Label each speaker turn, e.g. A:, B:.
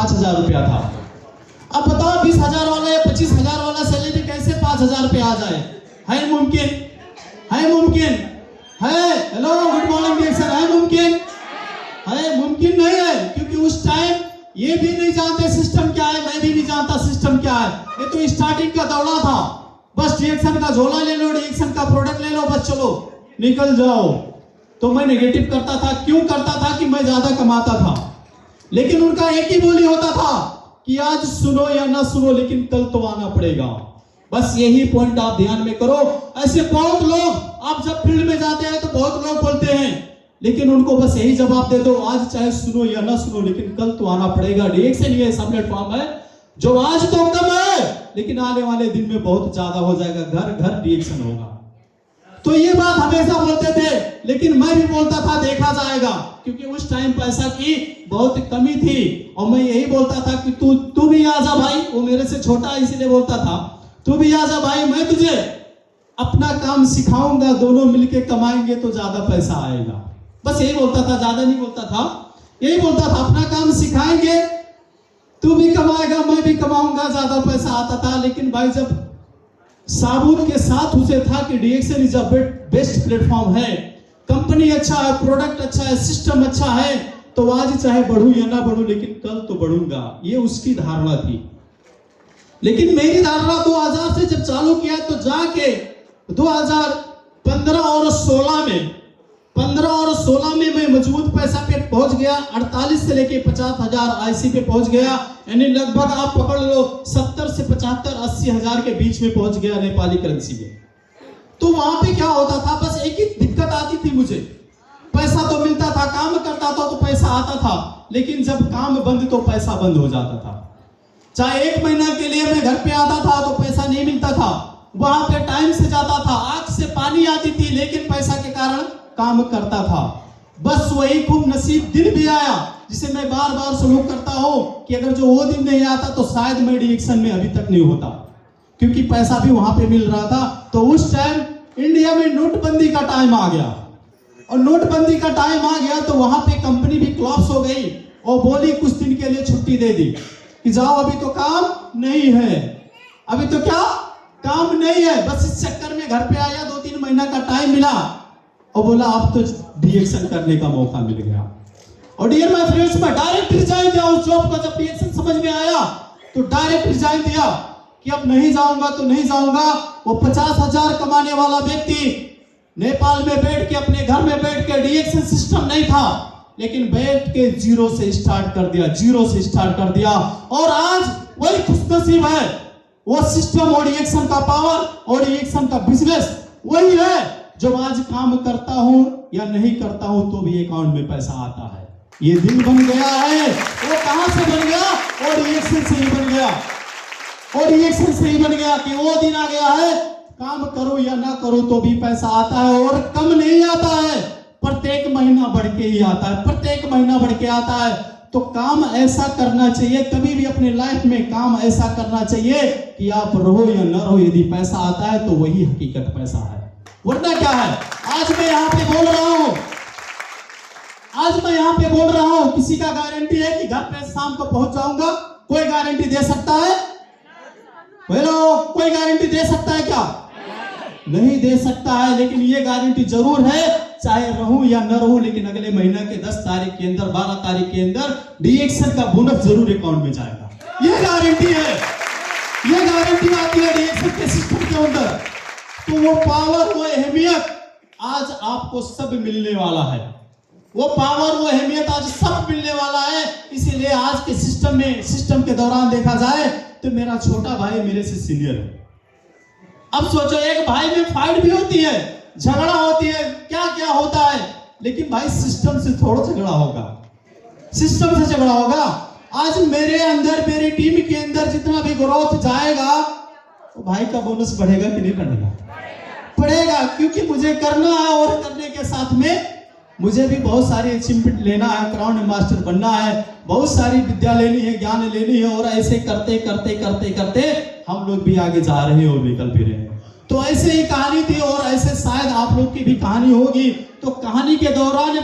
A: 5,000 रुपया था। अब बताओ 20,000 वाला या 25,000 वाला सैलरी कैसे 5,000 पे आ जाए? है मुमकिन? है मुमकिन? है? हेलो गुड मॉर्निंग डिरेक्शन, है मुमकिन? है मुमकिन नहीं है, क्योंकि उस टाइम ये भी नहीं जानते सिस्टम क्या है, मैं भी नहीं जानता सिस्टम क्या है। ये तो स्टार्टिंग का दौड़ा था, बस डिरेक्शन का झोला ले लो, डिरेक्शन का प्रोडक्ट ले लो, बस चलो निकल जाओ। तो मैं नेगेटिव करता था, क्यों करता था? कि मैं ज्यादा कमाता था। लेकिन उनका एक ही बोली होता था कि आज सुनो या ना सुनो, लेकिन कल तो आना पड़ेगा। बस यही पॉइंट आप ध्यान में करो। ऐसे बहुत लोग, आप जब फील्ड में जाते हैं तो बहुत लोग बोलते हैं, लेकिन उनको बस यही जवाब दे दो, आज चाहे सुनो या ना सुनो, लेकिन कल तो आना पड़ेगा। डिरेक्शन ये ऐसा प्लेटफॉर्म है जो आज तो कम है, लेकिन आने वाले दिन में बहुत ज्यादा हो जाएगा, घर घर डिरेक्शन होगा। तो ये बात हमेशा बोलते थे, लेकिन मैं भी बोलता था देखा जाएगा, क्योंकि उस टाइम पैसा की बहुत कमी थी। और मैं यही बोलता था कि तू भी आ जा भाई, वो मेरे से छोटा इसीलिए बोलता था, तू भी आ जा भाई, मैं तुझे अपना काम सिखाऊंगा, दोनों मिलके कमाएंगे तो ज्यादा पैसा आएगा। बस यही बोलता था, ज्यादा नहीं बोलता था, यही बोलता था अपना काम सिखाएंगे, तू भी कमाएगा मैं भी कमाऊंगा, ज्यादा पैसा आता था। लेकिन भाई जब साबुत के साथ उसे था कि direction is a best platform है, कंपनी अच्छा है, प्रोडक्ट अच्छा है, सिस्टम अच्छा है, तो आज चाहे बढ़ूं या ना बढ़ूं, लेकिन कल तो बढ़ूंगा, ये उसकी धारणा थी। लेकिन मेरी धारणा 2000 से जब चालू किया तो जाके 2015 और 16 में 15 और 16 में मैं मजबूत पैसा पे पहुंच गया, 48 से लेके 50,000 आईसी पे पहुंच गया, यानी लगभग आप पकड़ लो 70 से 75 80 हजार के बीच में पहुंच गया नेपाली करेंसी में। तो वहां पे क्या होता था, बस एक ही दिक्कत आती थी मुझे, पैसा तो मिलता था, काम करता था तो पैसा आता था, लेकिन जब काम बंद तो पैसा बंद हो जाता था। चाहे 1 महीना के लिए मैं घर पे आता था तो पैसा नहीं मिलता था, वहां पे टाइम से जाता था, आंख से पानी आती थी, लेकिन पैसा के कारण काम करता था। बस वही खूब नसीब दिन भी आया, जिसे मैं बार बार सलूक करता हूं कि अगर जो वो दिन नहीं आता तो शायद मैं डिरेक्शन में अभी तक नहीं होता, क्योंकि पैसा भी वहां पे मिल रहा था। तो उस टाइम इंडिया में नोटबंदी का टाइम आ गया, और नोटबंदी का टाइम आ गया तो वहां पे कंपनी भी क्लॉप्स हो गई और बोली कुछ दिन के लिए छुट्टी दे दी कि जाओ अभी तो काम नहीं है, अभी तो क्या काम नहीं है। बस इस चक्कर में घर पे आया, 2-3 महीना का टाइम मिला और बोला अब तो डिरेक्शन करने का मौका मिल गया। और डियर माय फ्रेंड्स, मैं डायरेक्ट रिजाइन दिया उस जॉब का। जब डिरेक्शन समझ में आया तो डायरेक्ट रिजाइन दिया कि अब नहीं जाऊंगा तो नहीं जाऊंगा। वो 50,000 कमाने वाला व्यक्ति नेपाल में बैठ के, अपने घर में बैठ के, डिरेक्शन सिस्टम नहीं था, लेकिन बैठ के जीरो से स्टार्ट कर दिया, जीरो से स्टार्ट कर दिया। और आज वही खुशनसीब है, वो सिस्टम और डिरेक्शन का पावर और डिरेक्शन का बिजनेस वही है जो आज काम करता हूं या नहीं करता हूं तो भी अकाउंट में पैसा आता है। ये दिन बन गया है। वो कहां से बन गया? और डिरेक्शन से ही बन गया, और डिरेक्शन से ही बन गया कि वो दिन आ गया है, काम करो या ना करो तो भी पैसा आता है, और कम नहीं आता है, प्रत्येक महीना बढ़ के ही आता है, प्रत्येक महीना बढ़ के आता है। तो काम ऐसा करना चाहिए, कभी भी अपने लाइफ में काम ऐसा करना चाहिए कि आप रहो या न रहो, यदि पैसा आता है तो वही हकीकत पैसा है, वरना क्या है। आज मैं यहाँ पे बोल रहा हूँ, आज मैं यहाँ पे बोल रहा हूँ, किसी का गारंटी है कि घर पे शाम को पहुंच जाऊंगा? कोई गारंटी दे सकता है? हेलो, कोई गारंटी दे सकता है क्या? नहीं दे सकता है। लेकिन ये गारंटी जरूर है, चाहे रहूं या न रहूं, लेकिन अगले महीने के 10 तारीख के अंदर, 12 तारीख के अंदर डिरेक्शन का बोनस जरूर अकाउंट में जाएगा। ये गारंटी है, ये गारंटी आती है डिरेक्शन के सिस्टम के अंदर। तो वो पावर, वो अहमियत आज आपको सब मिलने वाला है, वो पावर, वो अहमियत आज सब मिलने वाला है। इसीलिए आज के सिस्टम में, सिस्टम के दौरान देखा जाए तो मेरा छोटा भाई मेरे से सीनियर है। अब सोचो, एक भाई में फाइट भी होती है, झगड़ा होती है, क्या क्या होता है, लेकिन भाई सिस्टम से थोड़ा झगड़ा होगा, सिस्टम से झगड़ा होगा। आज मेरे अंदर, मेरी टीम के अंदर जितना भी ग्रोथ जाएगा तो भाई का बोनस बढ़ेगा कि नहीं बढ़ेगा? बढ़ेगा, क्योंकि मुझे करना है, और करने के साथ में मुझे भी बहुत सारी अचीवमेंट लेना है, क्राउन मास्टर बनना है, बहुत सारी विद्या लेनी है, ज्ञान लेनी है, और ऐसे करते करते करते करते हम लोग भी आगे जा रहे हैं और निकल भी रहे हैं। तो ऐसे ही कहानी थी, और ऐसे शायद आप लोग की भी कहानी होगी। तो कहानी के दौरान में